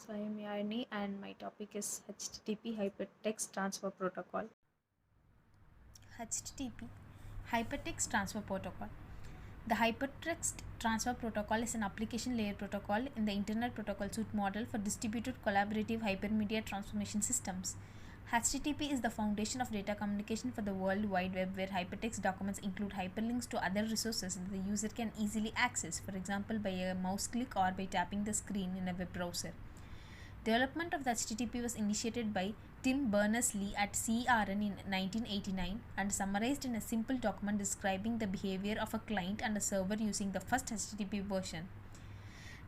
So I am Yarni and my topic is HTTP Hypertext Transfer Protocol. HTTP Hypertext Transfer Protocol. The Hypertext Transfer Protocol is an application layer protocol in the Internet Protocol Suite model for distributed collaborative hypermedia transformation systems. HTTP is the foundation of data communication for the World Wide Web, where hypertext documents include hyperlinks to other resources that the user can easily access, for example, by a mouse click or by tapping the screen in a web browser. Development of the HTTP was initiated by Tim Berners-Lee at CERN in 1989 and summarized in a simple document describing the behavior of a client and a server using the first HTTP version.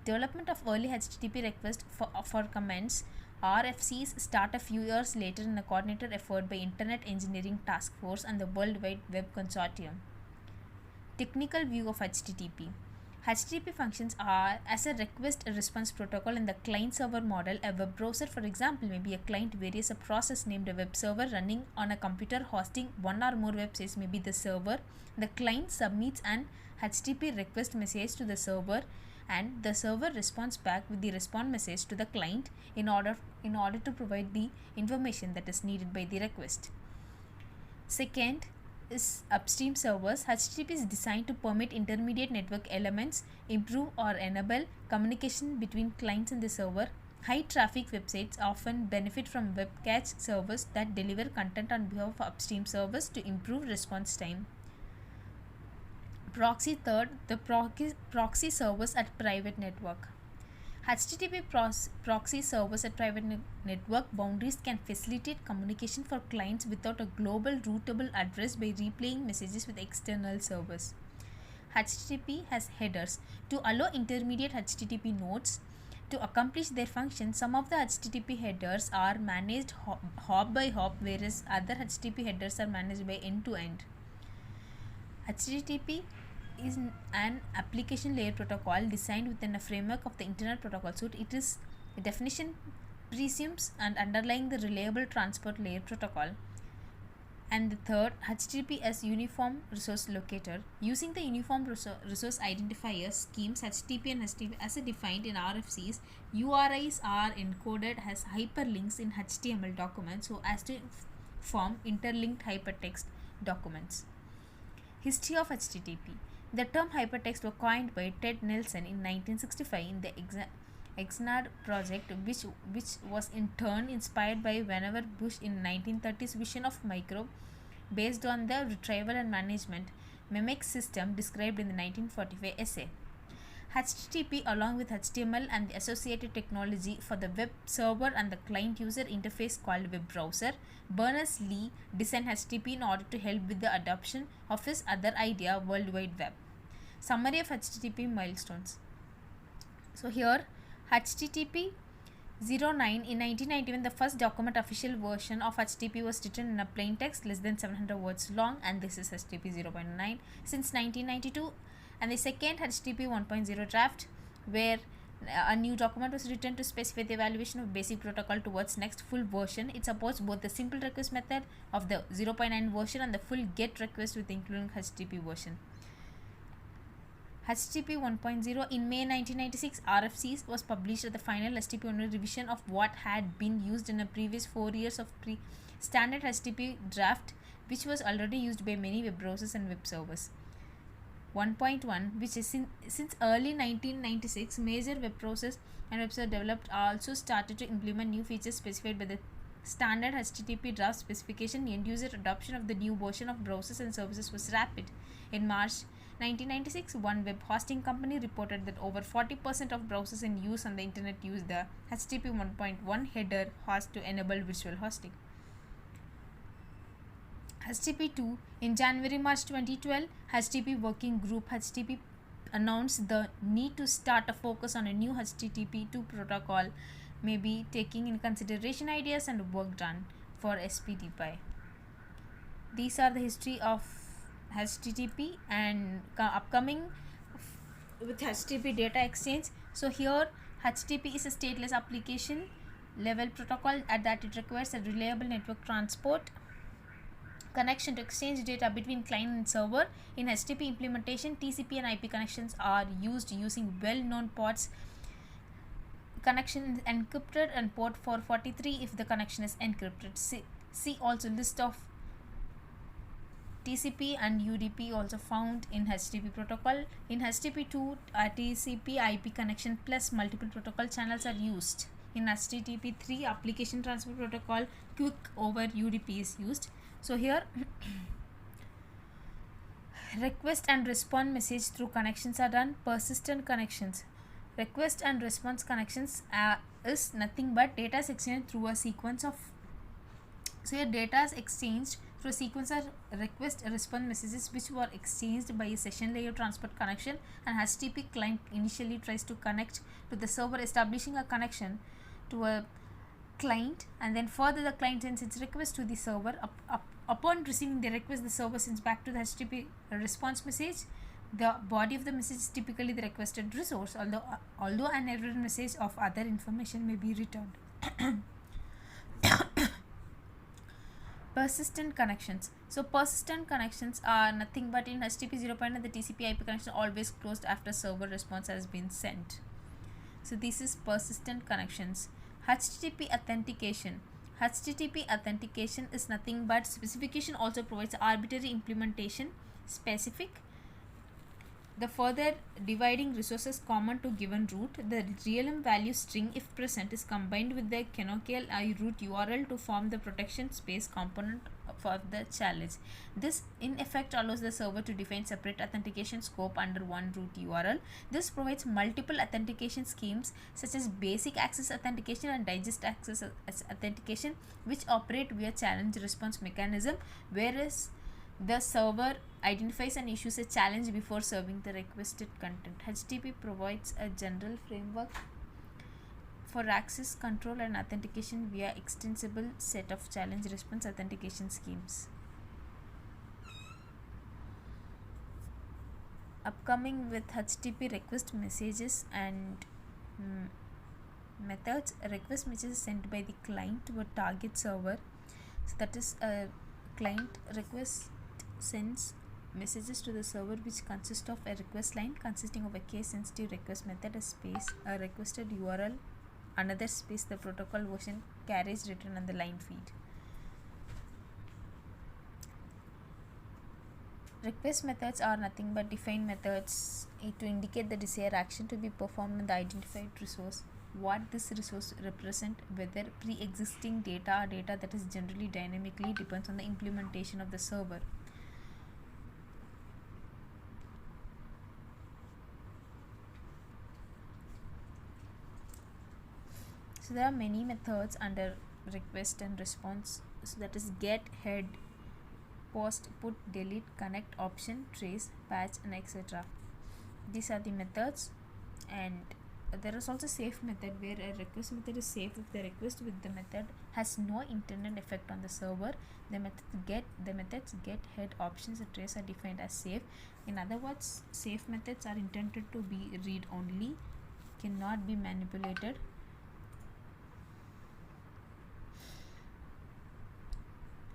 Development of early HTTP requests for comments RFCs start a few years later in a coordinated effort by Internet Engineering Task Force and the World Wide Web Consortium. Technical view of HTTP. HTTP functions are as a request response protocol in the client server model. A web browser, for example, may be a client, whereas a process named a web server running on a computer hosting one or more websites may be the server. The client submits an HTTP request message to the server and the server responds back with the response message to the client in order to provide the information that is needed by the request. Second is upstream servers. HTTP is designed to permit intermediate network elements, improve or enable communication between clients and the server. High traffic websites often benefit from web cache servers that deliver content on behalf of upstream servers to improve response time. Proxy. Third, the proxy servers at private network. HTTP proxy servers at private network boundaries can facilitate communication for clients without a global routable address by replaying messages with external servers. HTTP has headers to allow intermediate HTTP nodes to accomplish their function. Some of the HTTP headers are managed hop by hop, whereas other HTTP headers are managed by end to end. HTTP is an application layer protocol designed within a framework of the Internet Protocol Suite. It is the definition presumes and underlying the reliable transport layer protocol. And the third, HTTP as uniform resource locator. Using the uniform resource identifier schemes HTTP and HTTP as defined in RFCs, URIs are encoded as hyperlinks in HTML documents so as to form interlinked hypertext documents. History of HTTP. The term hypertext was coined by Ted Nelson in 1965 in the Xnard project, which was in turn inspired by Vannevar Bush in 1930s vision of micro based on the retrieval and management MEMEX system described in the 1945 essay. HTTP, along with HTML and the associated technology for the web server and the client user interface called web browser, Berners-Lee designed HTTP in order to help with the adoption of his other idea, World Wide Web. Summary of HTTP milestones. So here, HTTP 09 in 1991, the first document official version of HTTP was written in a plain text less than 700 words long, and this is HTTP 0.9 since 1992. And the second HTTP 1.0 draft, where a new document was written to specify the evaluation of basic protocol towards next full version. It supports both the simple request method of the 0.9 version and the full GET request with including HTTP version. HTTP 1.0 in May 1996, RFCs was published as the final HTTP only revision of what had been used in the previous 4 years of standard HTTP draft, which was already used by many web browsers and web servers. 1.1, which is since early 1996, major web browsers and websites developed also started to implement new features specified by the standard HTTP draft specification. End user adoption of the new version of browsers and services was rapid. In March 1996, one web hosting company reported that over 40% of browsers in use on the internet use the HTTP 1.1 header host to enable visual hosting. HTTP 2 in January-March 2012, HTTP Working Group HTTP announced the need to start a focus on a new HTTP 2 protocol, maybe taking in consideration ideas and work done for SPDPI. These are the history of HTTP and upcoming with HTTP data exchange. So here HTTP is a stateless application level protocol that it requires a reliable network transport connection to exchange data between client and server. In HTTP implementation, TCP and IP connections are used using well-known ports connection is encrypted, and port 443 if the connection is encrypted. See also list of TCP and UDP also found in HTTP protocol. In HTTP2, TCP IP connection plus multiple protocol channels are used. In HTTP3, application transfer protocol quick over UDP is used. So here request and response message through connections are done. Persistent connections. Request and response connections is nothing but data is exchanged through a sequence of, so here data is exchanged through a sequence of request and response messages which were exchanged by a session layer transport connection, and HTTP client initially tries to connect to the server, establishing a connection to a client, and then further the client sends its request to the server. Upon receiving the request, the server sends back to the HTTP response message. The body of the message is typically the requested resource, although an error message of other information may be returned. Persistent connections. So persistent connections are nothing but in HTTP 0.9 the TCP IP connection always closed after server response has been sent. So this is persistent connections. HTTP authentication. HTTP authentication is nothing but specification also provides arbitrary implementation specific. The further dividing resources common to given root, the realm value string if present is combined with the canonical root URL to form the protection space component for the challenge. This in effect allows the server to define separate authentication scope under one root URL. This provides multiple authentication schemes such as basic access authentication and digest access authentication, which operate via challenge response mechanism, whereas the server identifies and issues a challenge before serving the requested content. HTTP provides a general framework for access control and authentication via extensible set of challenge response authentication schemes. Upcoming with HTTP request messages and methods. A request message is sent by the client to a target server. So that is a client request sends messages to the server which consist of a request line consisting of a case sensitive request method, a space, a requested URL, another space, the protocol version, carriage written on the line feed. Request methods are nothing but defined methods to indicate the desired action to be performed on the identified resource, what this resource represent, whether pre-existing data or data that is generally dynamically, depends on the implementation of the server. So there are many methods under request and response. So that is get, head, post, put, delete, connect, option, trace, patch, and etc. These are the methods, and there is also safe method where a request method is safe if the request with the method has no intended effect on the server. The methods get, head, options, and trace are defined as safe. In other words, safe methods are intended to be read only, cannot be manipulated.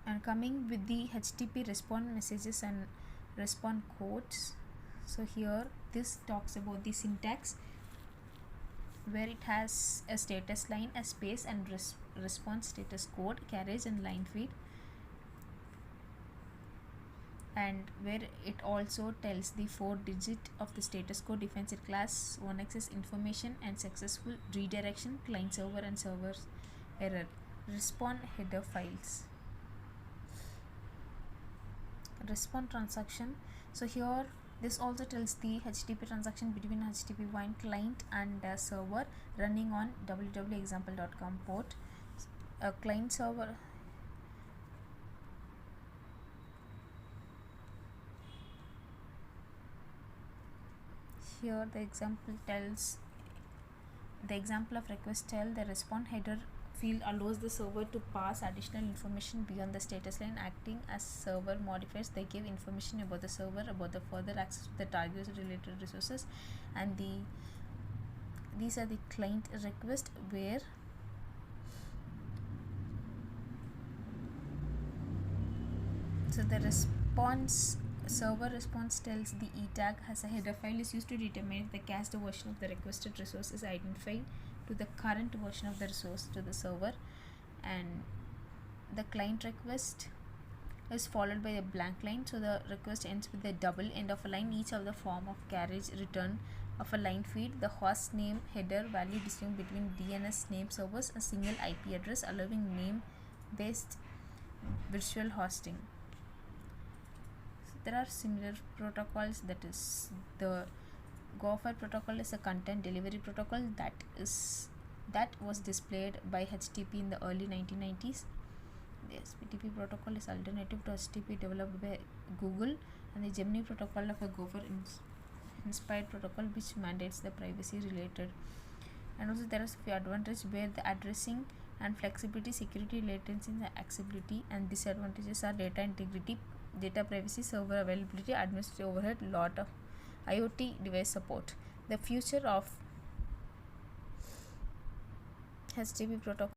And coming with the HTTP response messages and response codes. So here this talks about the syntax, where it has a status line, a space, and response status code, carriage, and line feed, and where it also tells the 4-digit of the status code, defines it class, 1x's information, and successful redirection, client server and server's error. Response header files. Response transaction. So here this also tells the HTTP transaction between HTTP wine client and server running on www.example.com port. A client server. Here the example of request tell the response header field allows the server to pass additional information beyond the status line, acting as server modifiers. They give information about the server, about the further access to the target related resources, and these are the client request, where so the server response tells the e tag has a header file is used to determine if the cached version of the requested resource is identified to the current version of the resource to the server, and the client request is followed by a blank line, so the request ends with a double end of a line, each of the form of carriage return of a line feed. The host name header value distinct between DNS name servers, a single IP address allowing name based virtual hosting. So there are similar protocols, that is the Gopher protocol is a content delivery protocol that was displayed by HTTP in the early 1990s. The SPTP protocol is alternative to HTTP developed by Google, and the Gemini protocol of a Gopher inspired protocol which mandates the privacy related. And also there are a few advantages where the addressing and flexibility, security, latency, and accessibility, and disadvantages are data integrity, data privacy, server availability, administrative overhead, lot of IoT device support. The future of HTTP protocol